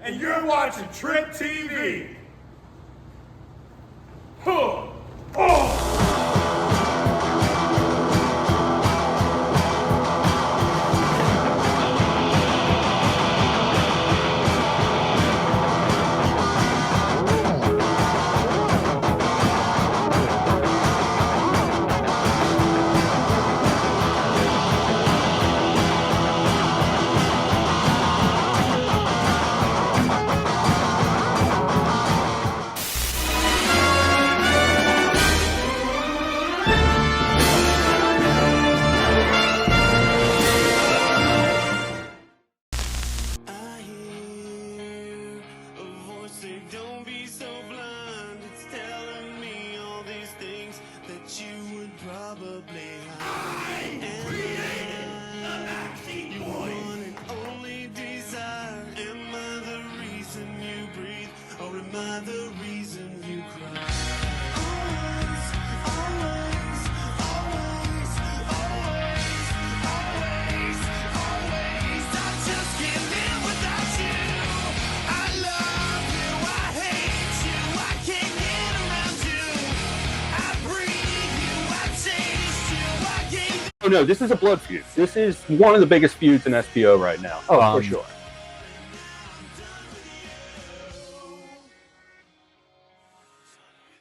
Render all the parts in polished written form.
and you're watching Trip TV. Huh. Oh. Oh no, this is a blood feud. This is one of the biggest feuds in SPO right now. Oh, for sure.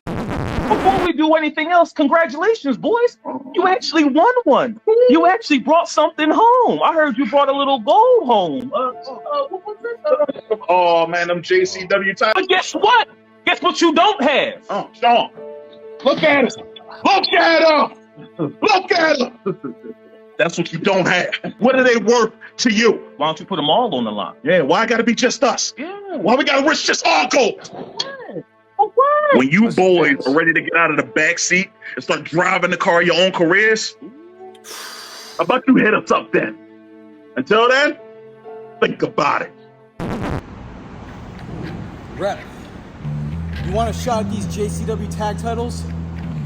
Before we do anything else, congratulations, boys. You actually won one. You actually brought something home. I heard you brought a little gold home. What was it? Oh man, them JCW titles. But guess what? Guess what you don't have? Oh, Sean. Look at him. Look at him. Look at him. That's what you don't have. What are they worth to you? Why don't you put them all on the line? Yeah, why gotta be just us? Yeah. Why we gotta risk just our gold? What? When you boys are ready to get out of the backseat and start driving the car of your own careers, how about you hit us up then? Until then, think about it. Rep, you want a shot at these JCW tag titles?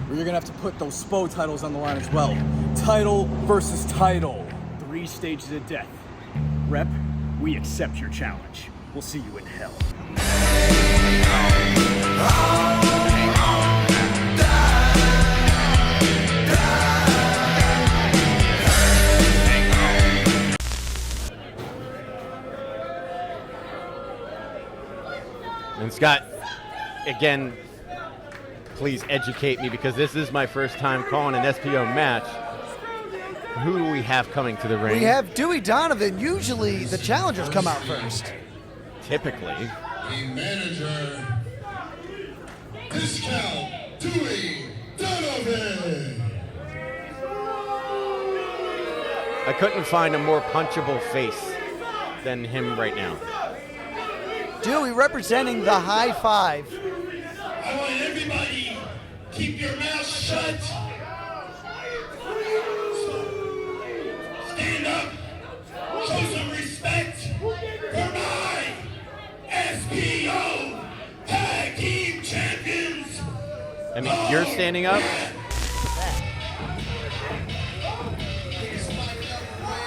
Or you're gonna have to put those SPO titles on the line as well. Title versus title. 3 stages of death. Rep, we accept your challenge. We'll see you in hell. And Scott, again, please educate me because this is my first time calling an SPO match. Who do we have coming to the ring? We have Dewey Donovan. Usually the challengers come out first. Typically. The manager, Discount Dewey Donovan. I couldn't find a more punchable face than him right now. Dewey representing the high five. I want everybody, keep your mouth shut. Stand up. Show some respect for my SPO Tag Team Champions. I mean, you're standing up?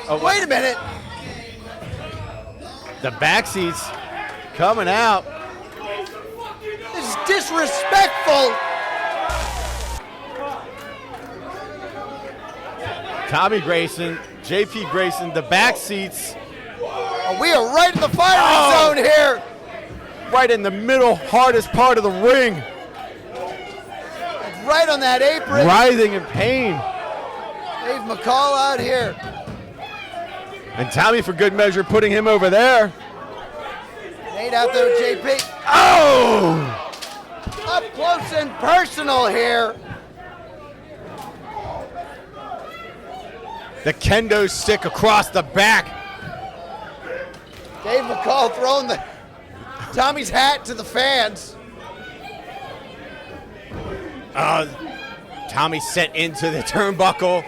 Oh, wait a minute. The backseats coming out. This is disrespectful. Tommy Grayson, JP Grayson, the backseats. Oh, we are right in the firing zone here. Right in the middle, hardest part of the ring. Right on that apron. Writhing in pain. Dave McCall out here. And Tommy, for good measure, putting him over there. Nate out there with JP. Oh! Up close and personal here. The kendo stick across the back. Dave McCall throwing the Tommy's hat to the fans. Tommy set into the turnbuckle.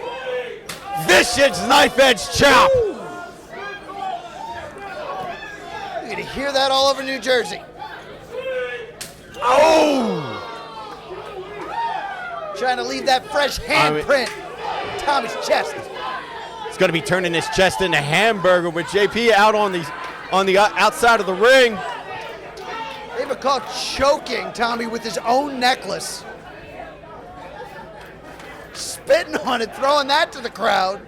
Vicious knife edge chop. You're gonna hear that all over New Jersey. Oh! Trying to leave that fresh handprint on Tommy's chest. He's going to be turning his chest into hamburger with JP out on the outside of the ring. Even caught choking Tommy with his own necklace. Spitting on it, throwing that to the crowd.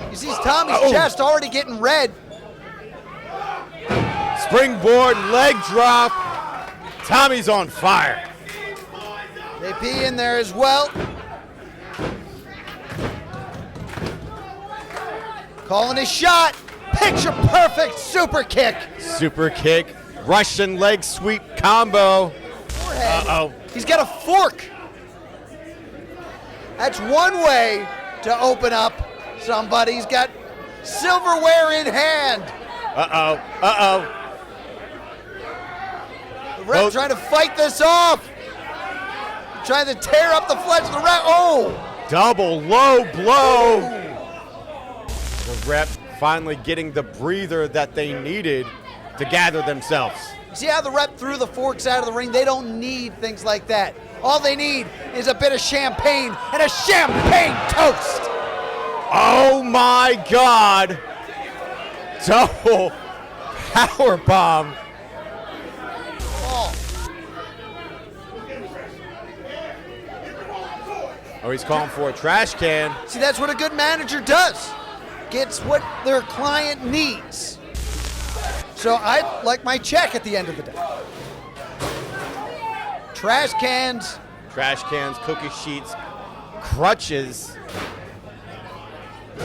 You see Tommy's chest already getting red. Springboard, leg drop. Tommy's on fire. JP in there as well. Calling his shot. Picture perfect super kick. Super kick, Russian leg sweep combo. Uh-oh. He's got a fork. That's one way to open up somebody. He's got silverware in hand. Uh-oh, uh-oh. The ref trying to fight this off. Trying to tear up the flesh of the ref. Oh! Double low blow. The rep finally getting the breather that they needed to gather themselves. See how the rep threw the forks out of the ring? They don't need things like that. All they need is a bit of champagne and a champagne toast. Oh my God. Double power bomb. Oh, he's calling for a trash can. See, that's what a good manager does. Gets what their client needs. So I like my check at the end of the day. Trash cans. Trash cans, cookie sheets, crutches.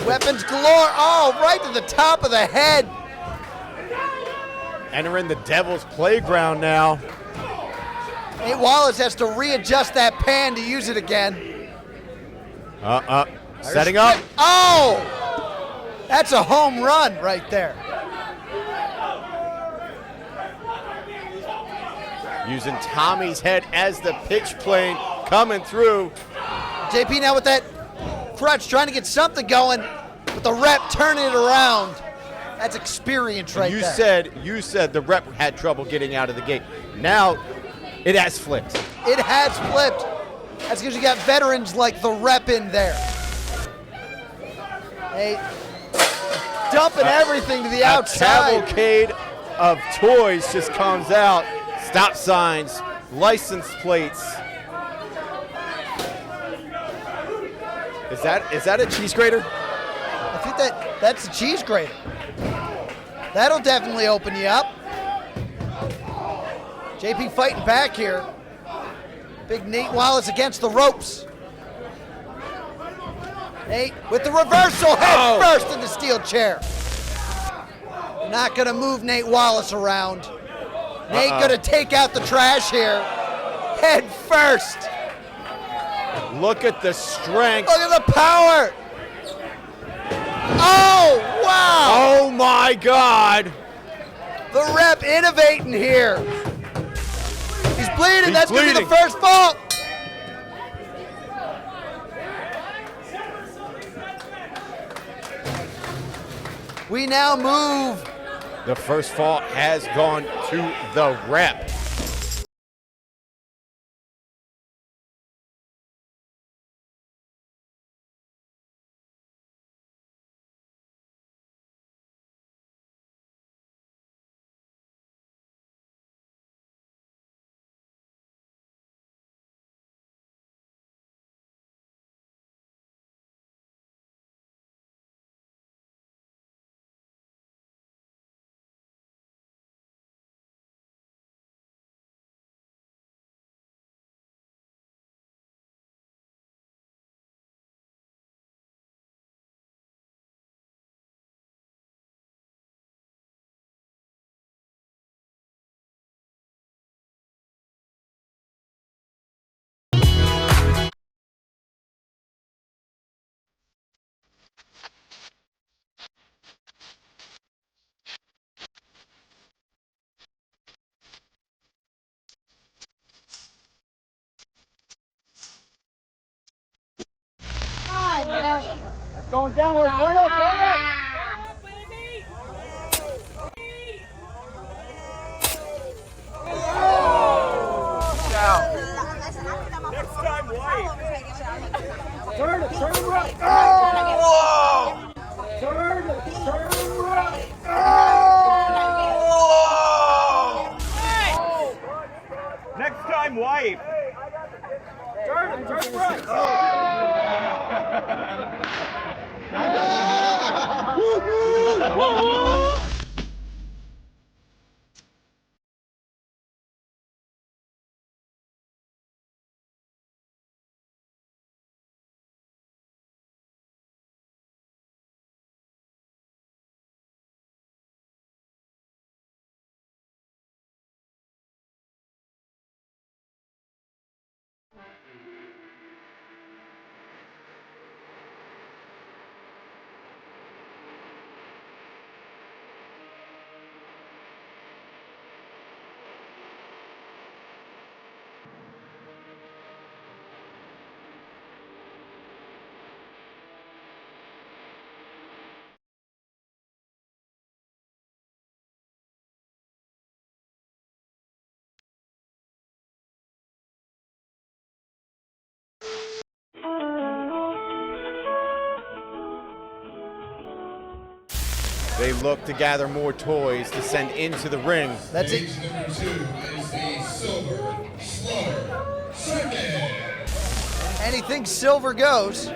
Weapons galore. Oh, right to the top of the head. Entering the devil's playground now. Nate Wallace has to readjust that pan to use it again. Setting up. Oh! That's a home run right there. Using Tommy's head as the pitch plane coming through. JP now with that crutch trying to get something going, but the rep turning it around. That's experience right there. You said the rep had trouble getting out of the gate. Now it has flipped. It has flipped. That's because you got veterans like the rep in there. Hey, dumping everything to the outside. A cavalcade of toys just comes out. Stop signs, license plates. Is that a cheese grater? I think that's a cheese grater. That'll definitely open you up. JP fighting back here. Big Nate Wallace against the ropes. Nate with the reversal, head first in the steel chair. Not gonna move Nate Wallace around. Nate gonna take out the trash here. Head first. Look at the strength. Look at the power. Oh, wow. Oh my God. The rep innovating here. He's bleeding. That's going to be the first fall. We now move. The first fall has gone to the rep. Going downward, Bruno. Next time, white. Turn right. Turn right. They look to gather more toys to send into the ring. That's it. Number 2 is the Silver Slaughter Circuit. Anything silver goes.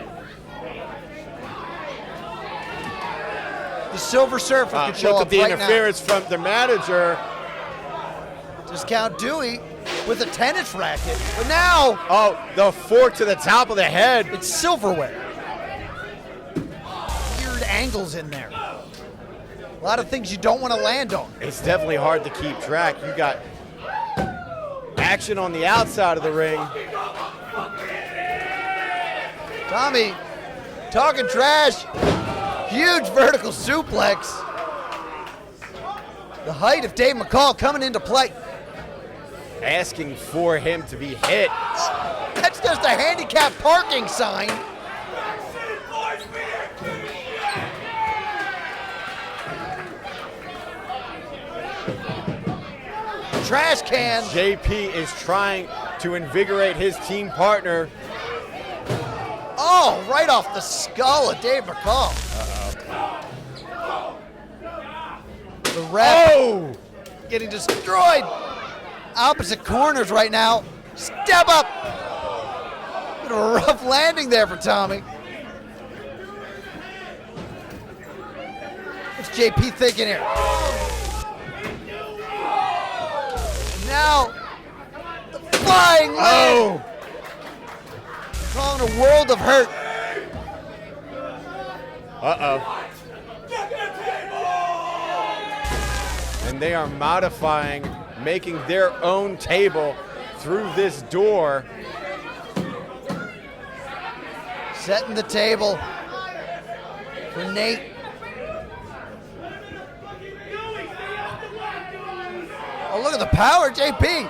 The Silver Surfer could show Look up at the right interference from the manager. now. Discount Dewey with a tennis racket. But now Oh, the fork to the top of the head. it's silverware. Weird angles in there. A lot of things you don't want to land on. It's definitely hard to keep track. You got action on the outside of the ring. Tommy, talking trash. Huge vertical suplex. The height of Dave McCall coming into play. Asking for him to be hit. That's just a handicap parking sign. Trash can. JP is trying to invigorate his team partner. Oh, right off the skull of Dave McCall. The ref getting destroyed. Opposite corners right now. Step up. Bit of a rough landing there for Tommy. What's JP thinking here? Now, the flying leg. Calling a world of hurt. And they are modifying, making their own table through this door. Setting the table for Nate. Oh, look at the power, JP.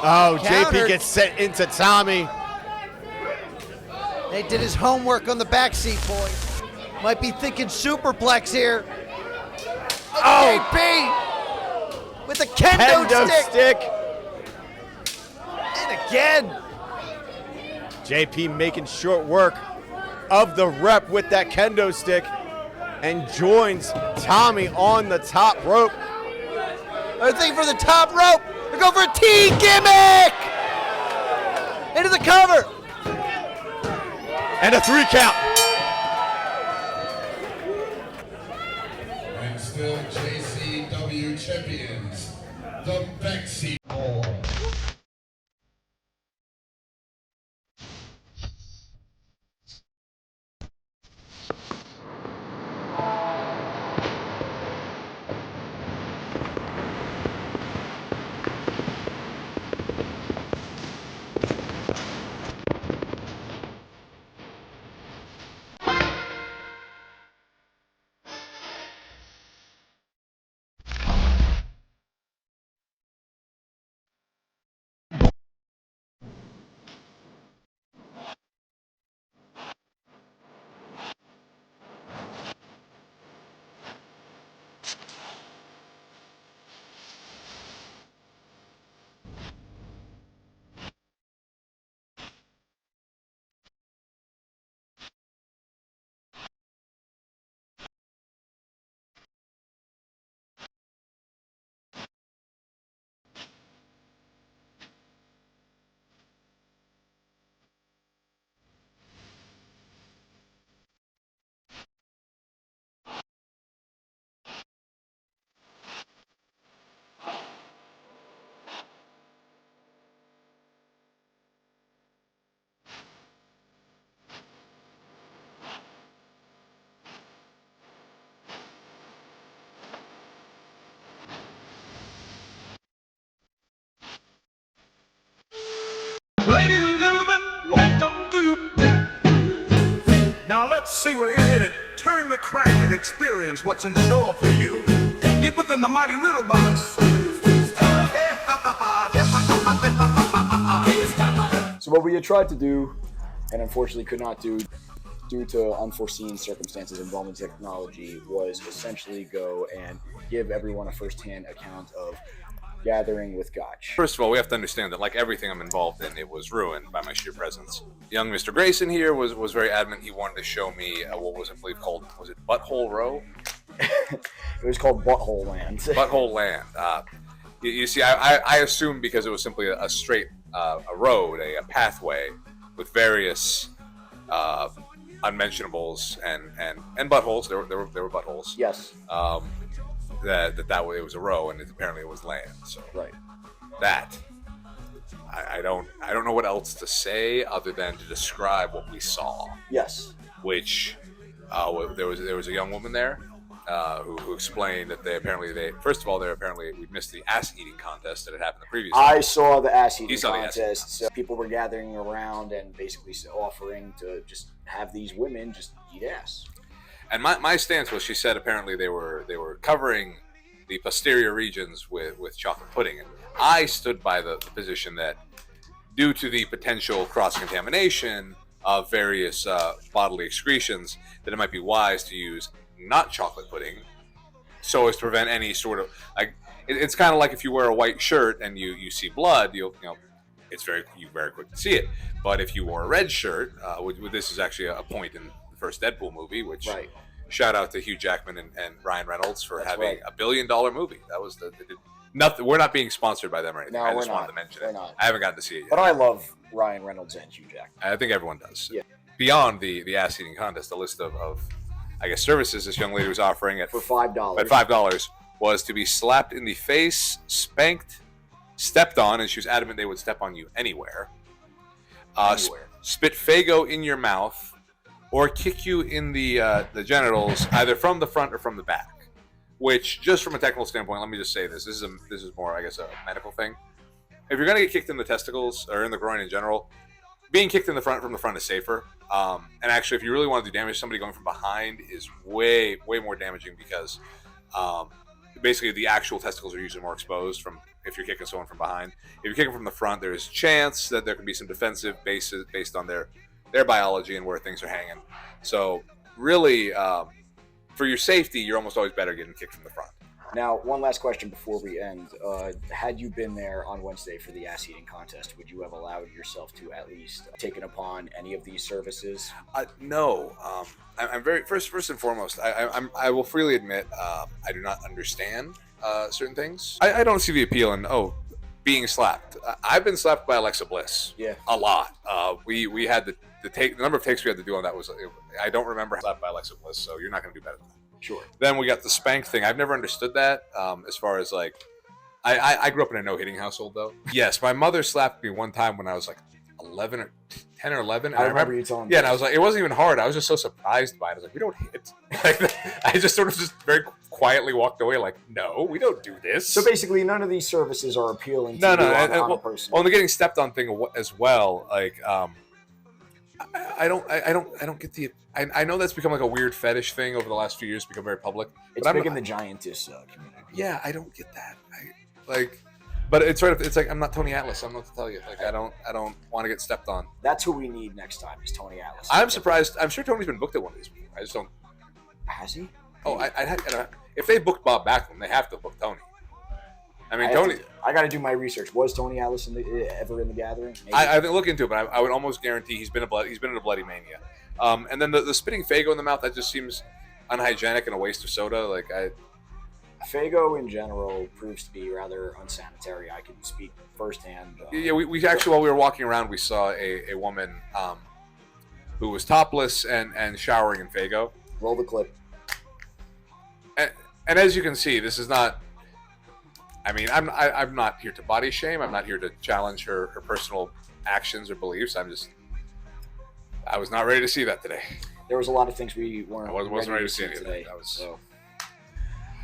Oh, Countered. JP gets sent into Tommy. Nate did his homework on the backseat, boys. Might be thinking superplex here. Oh. JP with a kendo stick. And again. JP making short work of the rep with that kendo stick and joins Tommy on the top rope. They're thinking for the top rope. They're going for a T gimmick. Into the cover. And a 3 count. And still JCW champions, the BackSeat Boyz. See we're in it. Turn the crank and experience what's in store for you. Get within the mighty little box. So what we had tried to do, and unfortunately could not do due to unforeseen circumstances involving technology, was essentially go and give everyone a first-hand account of gathering with Gotch. First of all, we have to understand that, like everything I'm involved in, it was ruined by my sheer presence. Young Mr. Grayson here was very adamant. He wanted to show me what was, I believe, called, was it Butthole Row? It was called Butthole Land. Butthole Land. You see, I assumed because it was simply a straight a road, a pathway with various unmentionables and buttholes. There were buttholes. Yes. That way it was a row, and apparently it was land. So right. That I don't know what else to say other than to describe what we saw. Yes. Which there was a young woman there who explained that they first of all we missed the ass eating contest that had happened the previous. I saw the ass eating contest. The so people were gathering around and basically offering to just have these women just eat ass. And my stance was, she said apparently they were covering the posterior regions with chocolate pudding. And I stood by the position that due to the potential cross-contamination of various bodily excretions, that it might be wise to use not chocolate pudding so as to prevent any sort of, like, it's kind of like if you wear a white shirt and you see blood, it's very quick to see it. But if you wore a red shirt, this is actually a point in the first Deadpool movie, which shout out to Hugh Jackman and Ryan Reynolds for having $1 billion movie. That was nothing. We're not being sponsored by them or anything. No, I just wanted to mention it. I haven't gotten to see it yet. But I love Ryan Reynolds and Hugh Jackman. I think everyone does. Yeah. Beyond the ass eating contest, the list of I guess services this young lady was offering for $5. At $5 was to be slapped in the face, spanked, stepped on, and she was adamant they would step on you anywhere. Spit Faygo in your mouth, or kick you in the genitals, either from the front or from the back. Which, just from a technical standpoint, let me just say this: this is more, I guess, a medical thing. If you're gonna get kicked in the testicles or in the groin in general, being kicked from the front is safer. And actually, if you really want to do damage, somebody going from behind is way more damaging because basically the actual testicles are usually more exposed from if you're kicking someone from behind. If you're kicking from the front, there's a chance that there can be some defensive bases based on their biology and where things are hanging. So really, for your safety, you're almost always better getting kicked from the front. Now, one last question before we end. Had you been there on Wednesday for the ass eating contest, would you have allowed yourself to at least taken upon any of these services? No. I'm very first and foremost. I will freely admit I do not understand certain things. I don't see the appeal in being slapped. I've been slapped by Alexa Bliss. Yeah. A lot. We had the number of takes we had to do on that was I don't remember slapped by Alexa Bliss. So you're not going to do better than that. Sure. Then we got the spank thing. I've never understood that. As far as like, I grew up in a no-hitting household though. Yes, my mother slapped me one time when I was like 10 or 11. I remember you telling me. Yeah, and I was like, it wasn't even hard. I was just so surprised by it. I was like, we don't hit. Like, I just sort of just very quietly walked away. Like, no, we don't do this. So basically, none of these services are appealing to on a person. On the getting stepped on thing as well, like, I don't get the. I know that's become like a weird fetish thing over the last few years, become very public. It's big in the giantess community. Yeah, I don't get that. But it's right. It's like I'm not Tony Atlas. I'm not to tell you. Like I don't want to get stepped on. That's who we need next time. Is Tony Atlas. I'm surprised. I'm sure Tony's been booked at one of these before. I just don't. Has he? Oh, if they booked Bob Backlund, they have to book Tony. I mean, Tony. I got to do my research. Was Tony Atlas ever in the gathering? I haven't looked into it, but I would almost guarantee he's been in a Bloody Mania. And then the spitting Faygo in the mouth, that just seems unhygienic and a waste of soda. Like Faygo in general proves to be rather unsanitary. I can speak firsthand. Yeah, we actually, while we were walking around, we saw a woman who was topless and showering in Faygo. Roll the clip. And as you can see, this is not. I mean, I'm not here to body shame. I'm not here to challenge her personal actions or beliefs. I was not ready to see that today. There was a lot of things we weren't. I wasn't ready to see today. So,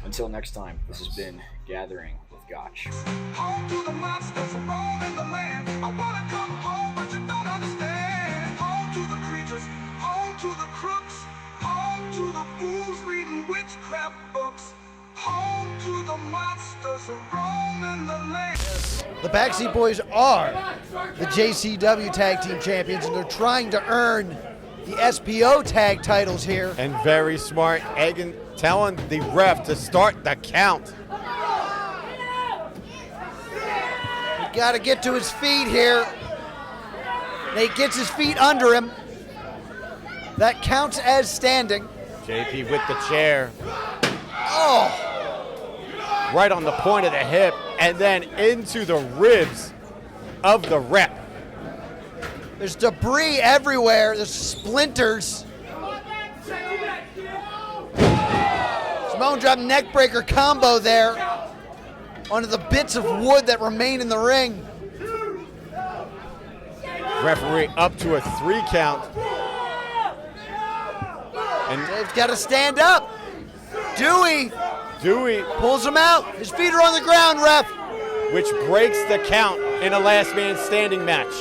until next time, this has been Gathering with Gotch. Home to the monsters roaming the land. I wanna come home, but you don't understand. Home to the creatures, home to the crooks. The BackSeat Boyz are the JCW Tag Team Champions, and they're trying to earn the SPO tag titles here. And very smart, Egan telling the ref to start the count. You gotta get to his feet here. Nate gets his feet under him. That counts as standing. JP with the chair. Oh! Right on the point of the hip, and then into the ribs of the rep. There's debris everywhere. There's splinters. Samoan drop neckbreaker combo there onto the bits of wood that remain in the ring. Referee up to a 3 count. And Dave's got to stand up. Dewey pulls him out. His feet are on the ground, ref. Which breaks the count in a last man standing match.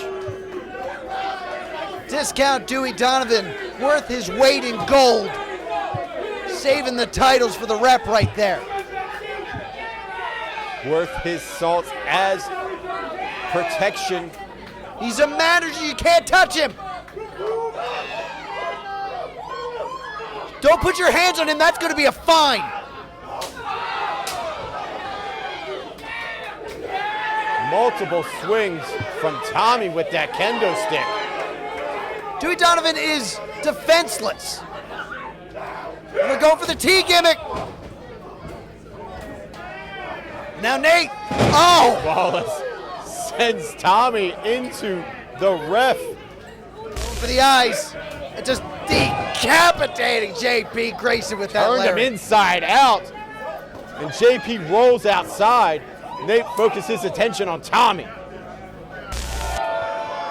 Discount Dewey Donovan, worth his weight in gold. Saving the titles for the rep right there. Worth his salt as protection. He's a manager, you can't touch him. Don't put your hands on him, that's going to be a fine. Multiple swings from Tommy with that kendo stick. Dewey Donovan is defenseless. We're going for the T gimmick. Now Nate. Oh! Wallace sends Tommy into the ref. For the eyes. And just decapitating JP Grayson with that Turned him lariat. inside out. And JP rolls outside. Nate focuses his attention on Tommy.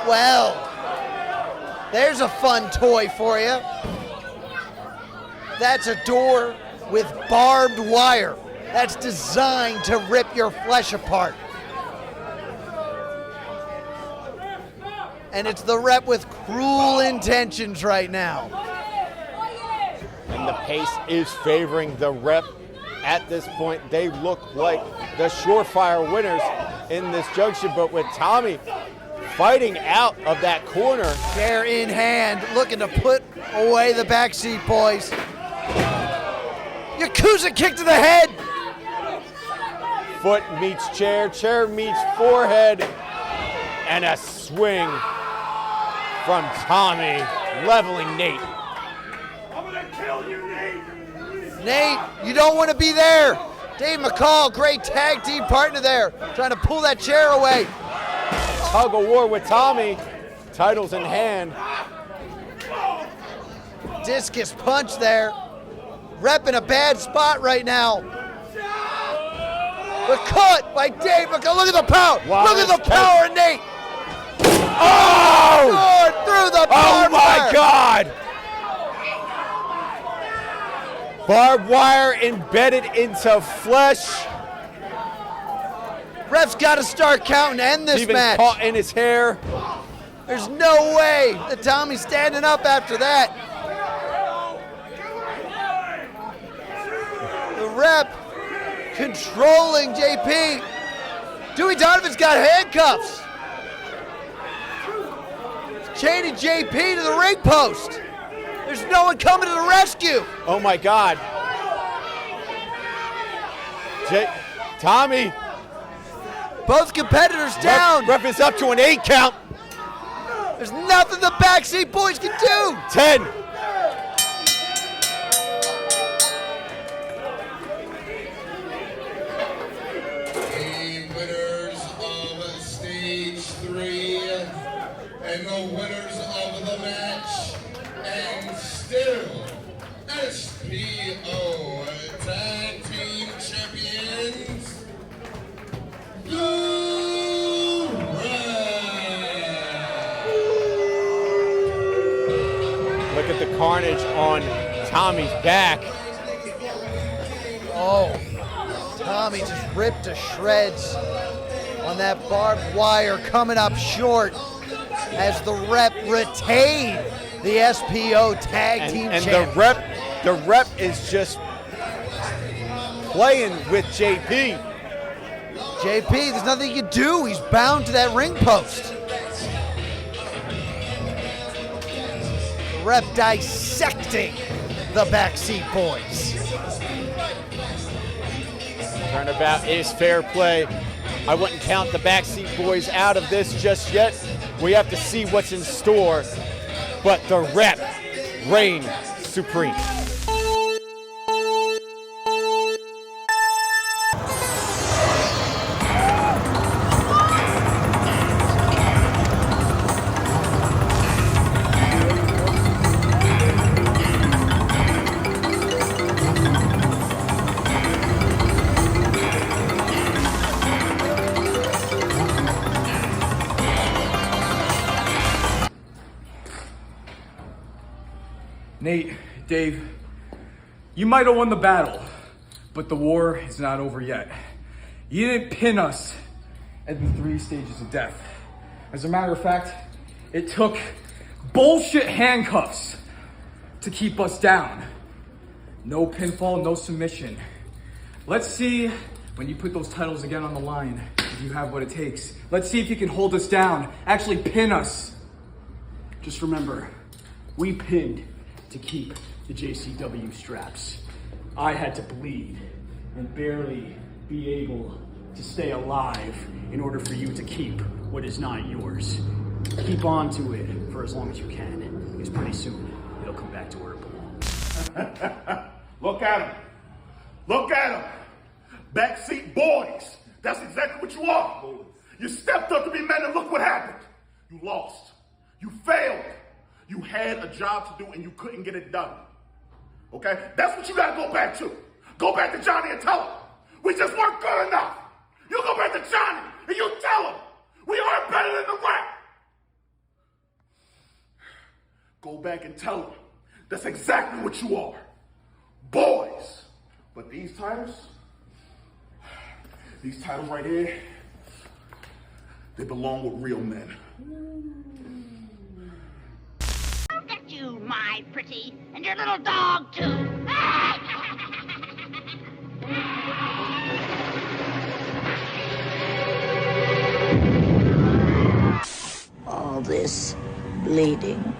Well, there's a fun toy for you. That's a door with barbed wire. That's designed to rip your flesh apart. And it's the rep with cruel intentions right now. And the pace is favoring the rep. At this point, they look like the surefire winners in this junction, but with Tommy fighting out of that corner. Chair in hand, looking to put away the BackSeat Boyz. Yakuza kick to the head. Foot meets chair, chair meets forehead, and a swing from Tommy, leveling Nate. I'm gonna kill you, Nate! Nate, you don't want to be there. Dave McCall, great tag team partner there, trying to pull that chair away. Tug of war with Tommy, titles in hand. Discus punch there. Rep in a bad spot right now. But caught by Dave McCall. Look at the power. Wow, Look at the power of Nate. Oh! Good through the Oh barbed my wire. God! Barbed wire embedded into flesh. Ref's got to start counting to end this Even match. caught in his hair. There's no way that Tommy's standing up after that. The rep controlling JP. Dewey Donovan's got handcuffs. Chaining JP to the ring post. There's no one coming to the rescue. Oh my God. Tommy. Both competitors down. Ref is up to an 8 count. There's nothing the BackSeat Boyz can do. 10. The winners of stage 3 and the winners of the match, and still SPO Tag Team Champions, the Look at the carnage on Tommy's back. Oh, Tommy just ripped to shreds on that barbed wire, coming up short as the rep retained the SPO Tag Team And Champions. the rep is just playing with JP. JP, there's nothing you can do. He's bound to that ring post. The ref dissecting the BackSeat Boyz. Turnabout is fair play. I wouldn't count the BackSeat Boyz out of this just yet. We have to see what's in store, but the rep reigns supreme. Nate, Dave, you might have won the battle, but the war is not over yet. You didn't pin us at the 3 stages of death. As a matter of fact, it took bullshit handcuffs to keep us down. No pinfall, no submission. Let's see when you put those titles again on the line, if you have what it takes. Let's see if you can hold us down, actually pin us. Just remember, we pinned to keep the JCW straps. I had to bleed and barely be able to stay alive in order for you to keep what is not yours. Keep on to it for as long as you can, because pretty soon it'll come back to where it belongs. Look at him. Look at him. BackSeat Boyz. That's exactly what you are. You stepped up to be men and look what happened. You lost. You failed. You had a job to do and you couldn't get it done. Okay? That's what you gotta go back to. Go back to Johnny and tell him, we just weren't good enough. You go back to Johnny and you tell him, we aren't better than the rap. Go back and tell him, that's exactly what you are. Boys. But these titles right here, they belong with real men. Look at you, my pretty, and your little dog, too. All this bleeding.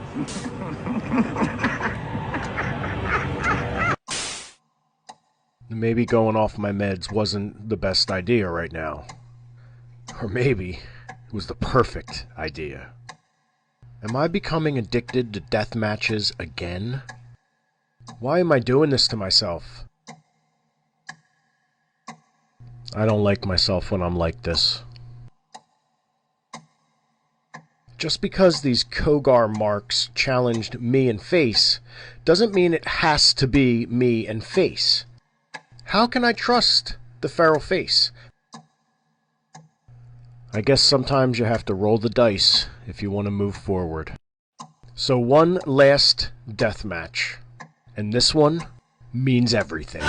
Maybe going off my meds wasn't the best idea right now. Or maybe it was the perfect idea. Am I becoming addicted to death matches again? Why am I doing this to myself? I don't like myself when I'm like this. Just because these Kogar marks challenged me and Face doesn't mean it has to be me and Face. How can I trust the feral Face? I guess sometimes you have to roll the dice if you want to move forward. So one last death match, and this one means everything.